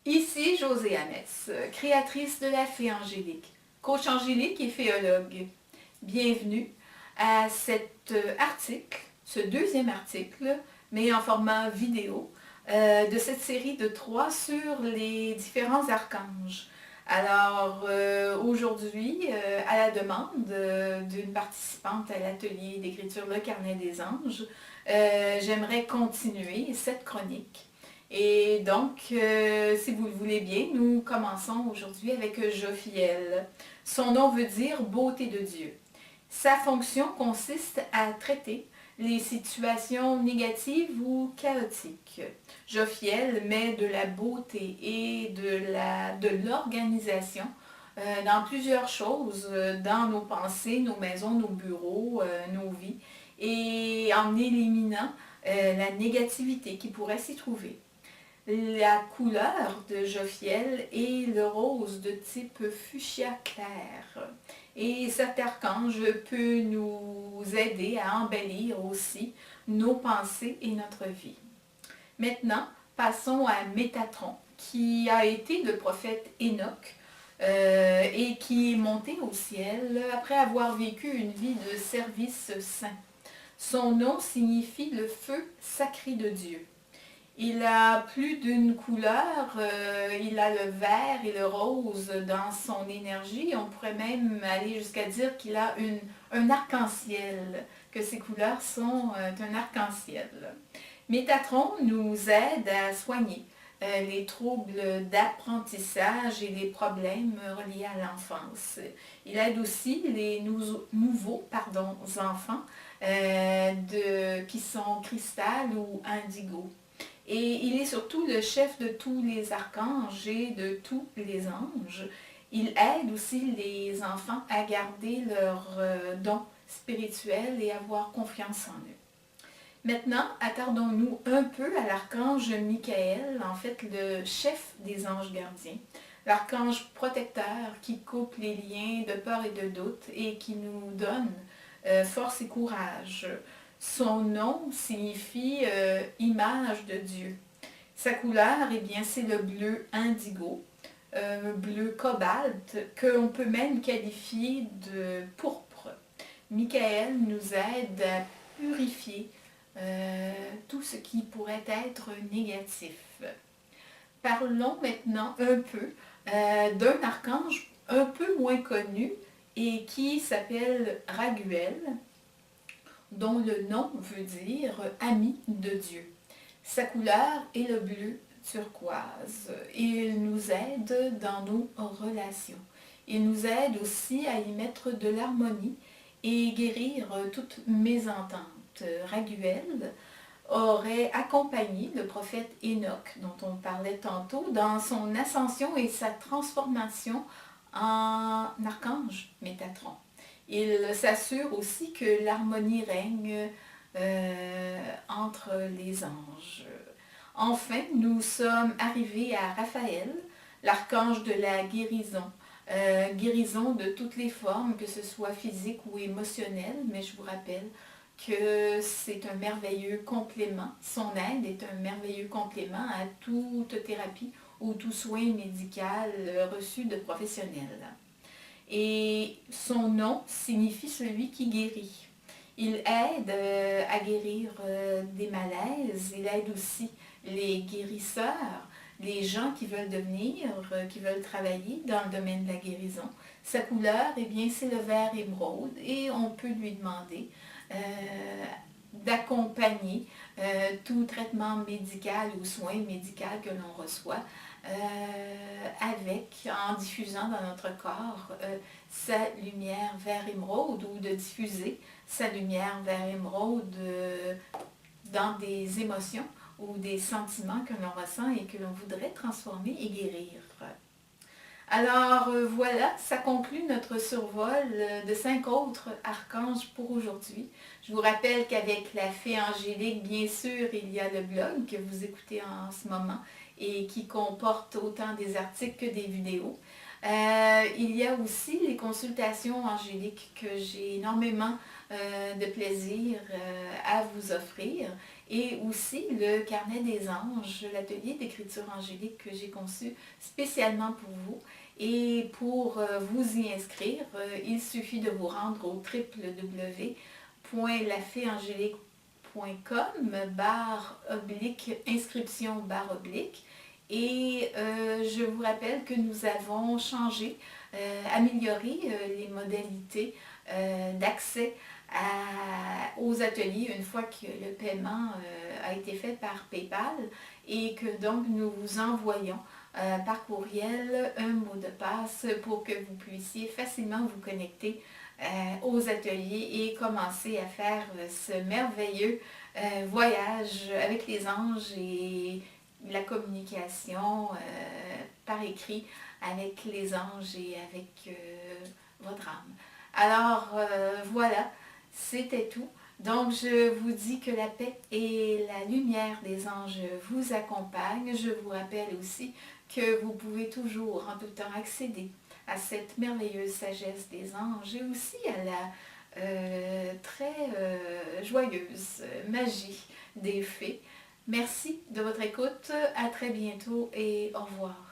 Ici Josée Hamès, créatrice de la Fée Angélique, coach angélique et féologue. Bienvenue à cet article, ce deuxième article, mais en format vidéo, de cette série de 3 sur les différents archanges. Alors aujourd'hui, à la demande d'une participante à l'atelier d'écriture Le Carnet des Anges, j'aimerais continuer cette chronique. Et donc, si vous le voulez bien, nous commençons aujourd'hui avec Jophiel. Son nom veut dire beauté de Dieu. Sa fonction consiste à traiter les situations négatives ou chaotiques. Jophiel met de la beauté et de l'organisation dans plusieurs choses, dans nos pensées, nos maisons, nos bureaux, nos vies, et en éliminant la négativité qui pourrait s'y trouver. La couleur de Jophiel est le rose de type fuchsia clair. Et cet archange peut nous aider à embellir aussi nos pensées et notre vie. Maintenant, passons à Métatron, qui a été le prophète Enoch et qui est monté au ciel après avoir vécu une vie de service saint. Son nom signifie le feu sacré de Dieu. Il a plus d'une couleur, il a le vert et le rose dans son énergie. On pourrait même aller jusqu'à dire qu'il a un arc-en-ciel, que ses couleurs sont un arc-en-ciel. Métatron nous aide à soigner les troubles d'apprentissage et les problèmes reliés à l'enfance. Il aide aussi les nouveaux enfants qui sont cristal ou indigo. Et il est surtout le chef de tous les archanges et de tous les anges. Il aide aussi les enfants à garder leurs dons spirituels et avoir confiance en eux. Maintenant, attardons-nous un peu à l'archange Michael, en fait le chef des anges gardiens. L'archange protecteur qui coupe les liens de peur et de doute et qui nous donne force et courage. Son nom signifie image de Dieu. Sa couleur, eh bien, c'est le bleu indigo, bleu cobalt, qu'on peut même qualifier de pourpre. Michael nous aide à purifier tout ce qui pourrait être négatif. Parlons maintenant un peu d'un archange un peu moins connu et qui s'appelle Raguel, dont le nom veut dire « ami de Dieu ». Sa couleur est le bleu turquoise. Il nous aide dans nos relations. Il nous aide aussi à y mettre de l'harmonie et guérir toute mésentente. Raguel aurait accompagné le prophète Enoch, dont on parlait tantôt, dans son ascension et sa transformation en archange Métatron. Il s'assure aussi que l'harmonie règne entre les anges. Enfin, nous sommes arrivés à Raphaël, l'archange de la guérison. Guérison de toutes les formes, que ce soit physique ou émotionnelle, mais je vous rappelle que c'est un merveilleux complément. Son aide est un merveilleux complément à toute thérapie ou tout soin médical reçu de professionnels. Et son nom signifie celui qui guérit. Il aide à guérir des malaises, il aide aussi les guérisseurs, les gens qui veulent devenir, qui veulent travailler dans le domaine de la guérison. Sa couleur, eh bien, c'est le vert émeraude et on peut lui demander d'accompagner tout traitement médical ou soin médical que l'on reçoit en diffusant dans notre corps sa lumière vert émeraude ou de diffuser sa lumière vert émeraude dans des émotions ou des sentiments que l'on ressent et que l'on voudrait transformer et guérir. Alors voilà, ça conclut notre survol de 5 autres archanges pour aujourd'hui. Je vous rappelle qu'avec la Fée Angélique, bien sûr, il y a le blog que vous écoutez en ce moment et qui comporte autant des articles que des vidéos. Il y a aussi les consultations angéliques que j'ai énormément de plaisir à vous offrir et aussi le carnet des anges, l'atelier d'écriture angélique que j'ai conçu spécialement pour vous. Et pour vous y inscrire, il suffit de vous rendre au www.laféangélique.com/inscription/. Et je vous rappelle que nous avons changé, amélioré les modalités d'accès aux ateliers une fois que le paiement a été fait par PayPal et que donc nous vous envoyons par courriel un mot de passe pour que vous puissiez facilement vous connecter aux ateliers et commencer à faire ce merveilleux voyage avec les anges et la communication par écrit avec les anges et avec votre âme. Alors voilà, c'était tout. Donc je vous dis que la paix et la lumière des anges vous accompagnent. Je vous rappelle aussi que vous pouvez toujours en tout temps accéder à cette merveilleuse sagesse des anges et aussi à la très joyeuse magie des fées. Merci de votre écoute, à très bientôt et au revoir.